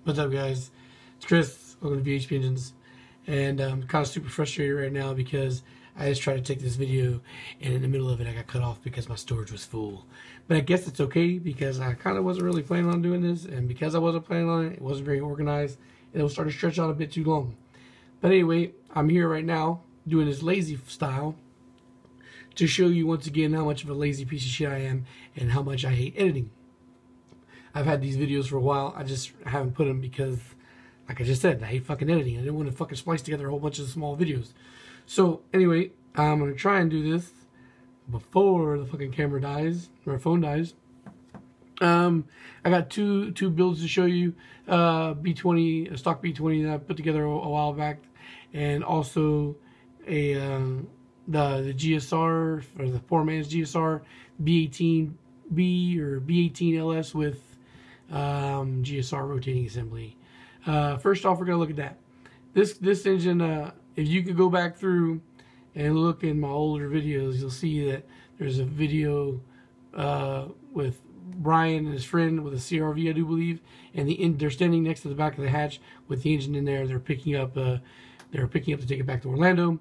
What's up, guys? It's Chris. Welcome to B18 Engines. And I'm kind of super frustrated right now because I just tried to take this video and in the middle of it I got cut off because my storage was full. But I guess it's okay because I kind of wasn't really planning on doing this, and because I wasn't planning on it, it wasn't very organized and it was starting to stretch out a bit too long. But anyway, I'm here right now doing this lazy style to show you once again how much of a lazy piece of shit I am and how much I hate editing. I've had these videos for a while. I just haven't put them because, like I just said, I hate fucking editing. I didn't want to fucking splice together a whole bunch of small videos. So anyway, I'm gonna try and do this before the fucking camera dies or phone dies. I got two builds to show you. B20, a stock B20 that I put together a while back, and also a the GSR, or the poor man's GSR B18 B or B18 LS with GSR rotating assembly. First off, we're gonna look at that. This engine, if you could go back through and look in my older videos, you'll see that there's a video with Brian and his friend with a CRV, I do believe, and they're standing next to the back of the hatch with the engine in there. They're picking up to take it back to Orlando.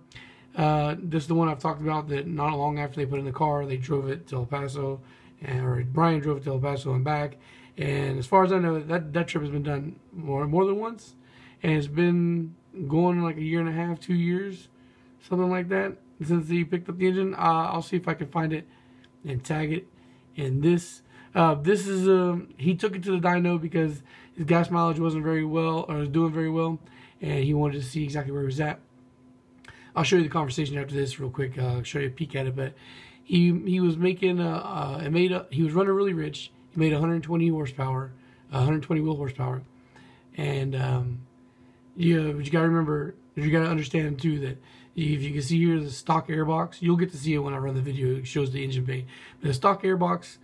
This is the one I've talked about, that not long after they put it in the car, they drove it to El Paso, or Brian drove it to El Paso and back. And as far as I know, that trip has been done more than once, and it's been going like a year and a half, 2 years, something like that, since he picked up the engine. I'll see if I can find it and tag it. And this is he took it to the dyno because his gas mileage wasn't very well, or was doing very well, and he wanted to see exactly where he was at. I'll show you the conversation after this real quick. I'll show you a peek at it. But he was making he was running really rich. He made 120 horsepower, 120 wheel horsepower, and yeah. But you gotta remember, you gotta understand too that if you can see here the stock airbox, you'll get to see it when I run the video. It shows the engine bay, but the stock airbox,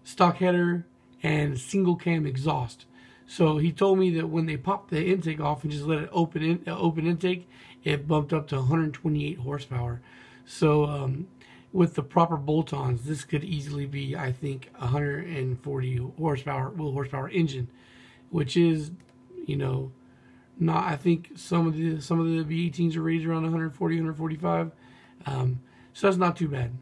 stock header, and single cam exhaust. So he told me that when they popped the intake off and just let it open intake, it bumped up to 128 horsepower. So with the proper bolt-ons, this could easily be, I think, 140 horsepower wheel horsepower engine, which is, you know, not. I think some of the B18s are rated around 140, 145. So that's not too bad.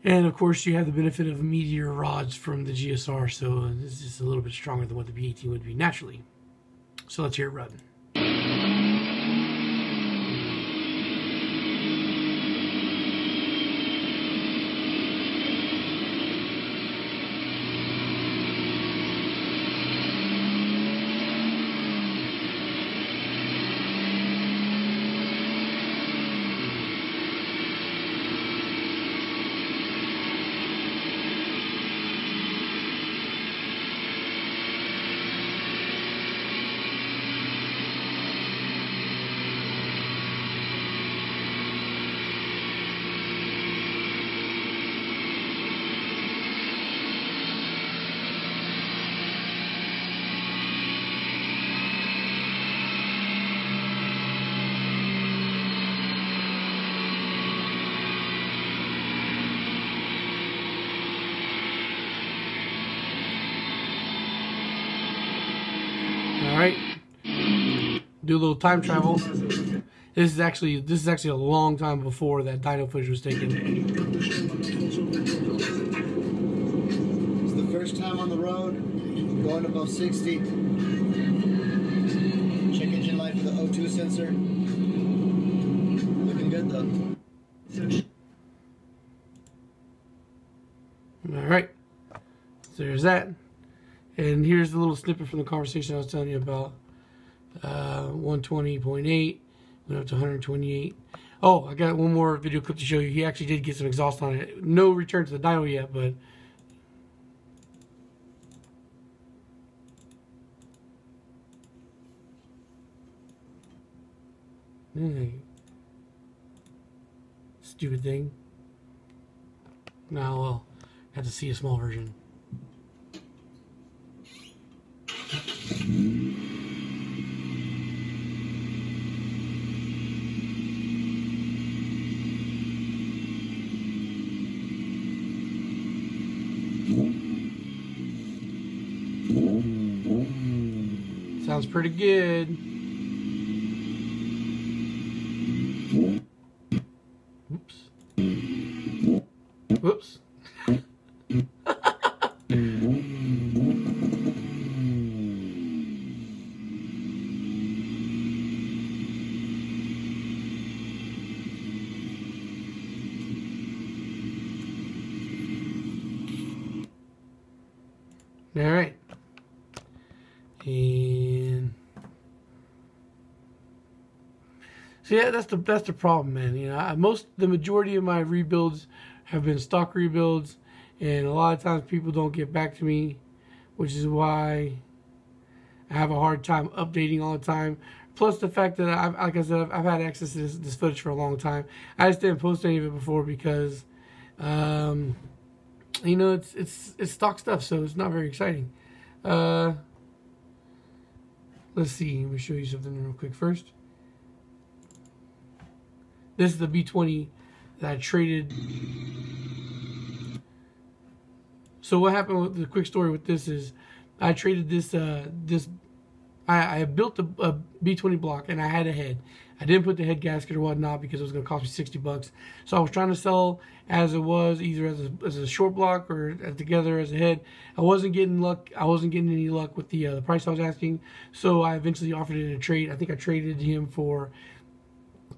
And of course, you have the benefit of meteor rods from the GSR, so this is a little bit stronger than what the B18 would be naturally. So let's hear it run. Alright, do a little time travel. This is actually a long time before that dyno footage was taken. It's the first time on the road, going above 60. Check engine light for the O2 sensor. Looking good though. Alright, so there's that. And here's the little snippet from the conversation I was telling you about. 120.8 went up to 128. Oh, I got one more video clip to show you. He actually did get some exhaust on it. No return to the dyno yet, but stupid thing. Now, well, have to see a small version. Sounds pretty good. Oops. Whoops. All right. And so yeah, that's the problem, man. You know, the majority of my rebuilds have been stock rebuilds, and a lot of times people don't get back to me, which is why I have a hard time updating all the time. Plus the fact that like I said, I've had access to this footage for a long time. I just didn't post any of it before because, you know, it's stock stuff, so it's not very exciting. Let's see. Let me show you something real quick first. This is the B20 that I traded. So what happened with the quick story with this is I traded this I built a B20 block and I had a head. I didn't put the head gasket or whatnot because it was going to cost me 60 bucks. So I was trying to sell as it was, either as a short block or together as a head. I wasn't getting luck. I wasn't getting any luck with the price I was asking. So I eventually offered it in a trade. I think I traded him for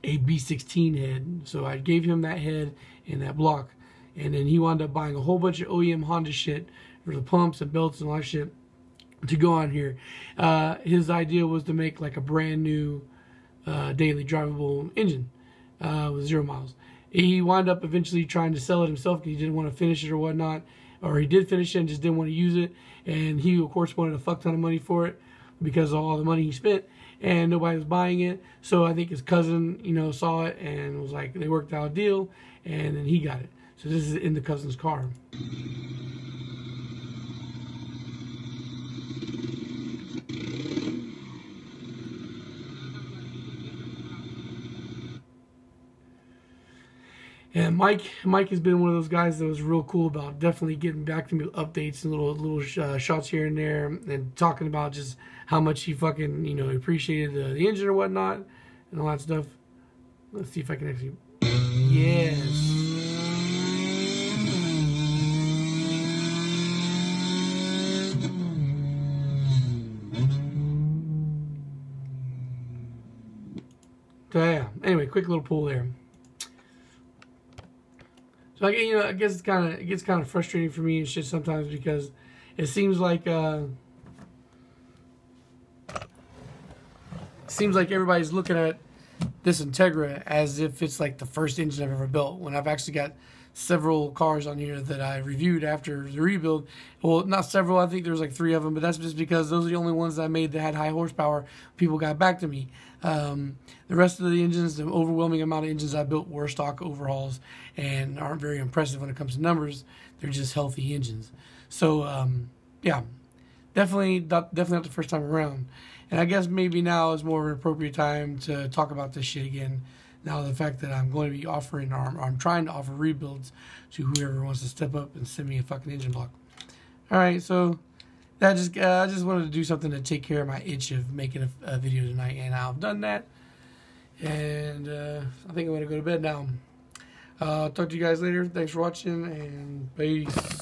a B16 head. So I gave him that head and that block. And then he wound up buying a whole bunch of OEM Honda shit for the pumps and belts and all that shit to go on here. His idea was to make like a brand new daily drivable engine with 0 miles. He wound up eventually trying to sell it himself because he didn't want to finish it or whatnot, or he did finish it and just didn't want to use it. And he of course wanted a fuck ton of money for it because of all the money he spent, and nobody was buying it. So I think his cousin, you know, saw it and was like, they worked out a deal, and then he got it. So this is in the cousin's car. And Mike has been one of those guys that was real cool about definitely getting back to me with updates and little shots here and there, and talking about just how much he fucking, you know, appreciated the engine or whatnot and all that stuff. Let's see if I can actually. Yes. So yeah. Anyway, quick little pull there. So you know, I guess it gets kind of frustrating for me and shit sometimes because it seems like everybody's looking at this Integra as if it's like the first engine I've ever built, when I've actually got several cars on here that I reviewed after the rebuild. Well, not several, I think there's like 3 of them, but that's just because those are the only ones I made that had high horsepower. People got back to me. The rest of the engines, the overwhelming amount of engines I built, were stock overhauls and aren't very impressive when it comes to numbers. They're just healthy engines. So yeah, definitely not the first time around. And I guess maybe now is more of an appropriate time to talk about this shit again. Now the fact that I'm going to be offering, or I'm trying to offer rebuilds to whoever wants to step up and send me a fucking engine block. All right, so I just wanted to do something to take care of my itch of making a video tonight, and I've done that. And I think I'm going to go to bed now. Talk to you guys later. Thanks for watching, and peace.